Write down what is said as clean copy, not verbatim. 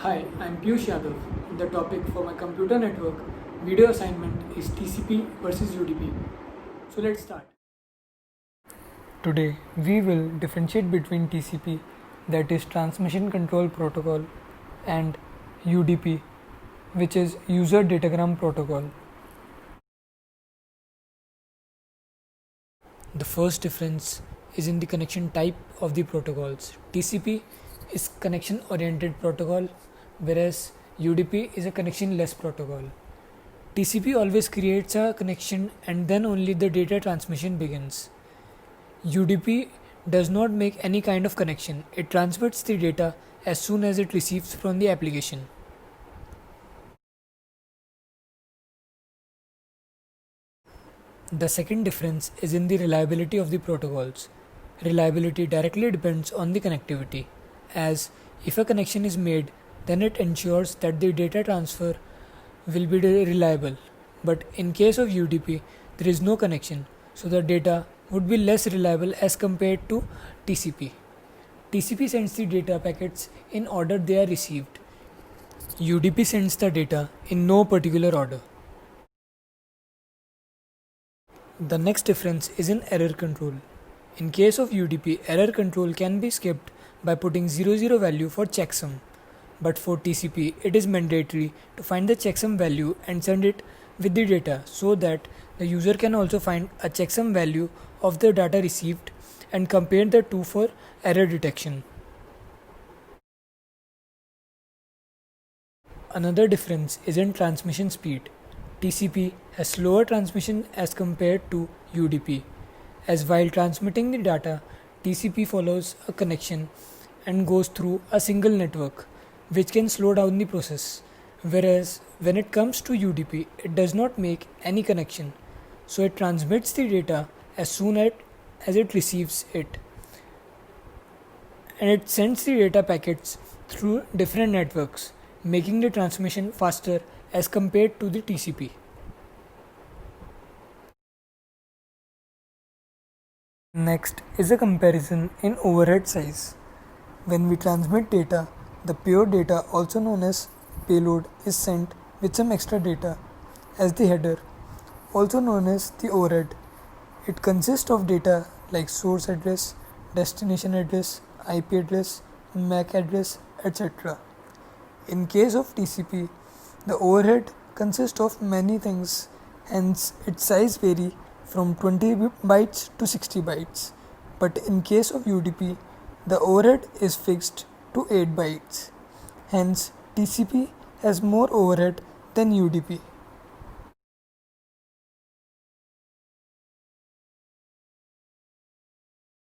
Hi, I'm Piyush Yadav. The topic for my computer network video assignment is TCP versus UDP. So let's start. Today we will differentiate between TCP, that is Transmission Control Protocol, and UDP, which is User Datagram Protocol. The first difference is in the connection type of the protocols. TCP is connection oriented protocol, whereas UDP is a connection less protocol. TCP always creates a connection and then only the data transmission begins. UDP does not make any kind of connection, it transmits the data as soon as it receives from the application. The second difference is in the reliability of the protocols. Reliability directly depends on the connectivity, as if a connection is made, then it ensures that the data transfer will be reliable. But in case of UDP, there is no connection, so the data would be less reliable as compared to TCP. TCP sends the data packets in order they are received. UDP sends the data in no particular order. The next difference is in error control. In case of UDP, error control can be skipped by putting 00 value for checksum. But for TCP, it is mandatory to find the checksum value and send it with the data so that the user can also find a checksum value of the data received and compare the two for error detection. Another difference is in transmission speed. TCP has slower transmission as compared to UDP, as while transmitting the data, TCP follows a connection and goes through a single network, which can slow down the process, whereas when it comes to UDP, it does not make any connection, so it transmits the data as soon as it receives it, and it sends the data packets through different networks, making the transmission faster as compared to the TCP. Next is a comparison in overhead size. When we transmit data, the pure data, also known as payload, is sent with some extra data as the header, also known as the overhead. It consists of data like source address, destination address, IP address, MAC address, etc. In case of TCP, the overhead consists of many things, hence its size vary from 20 bytes to 60 bytes. But in case of UDP, the overhead is fixed to 8 bytes. Hence, TCP has more overhead than UDP.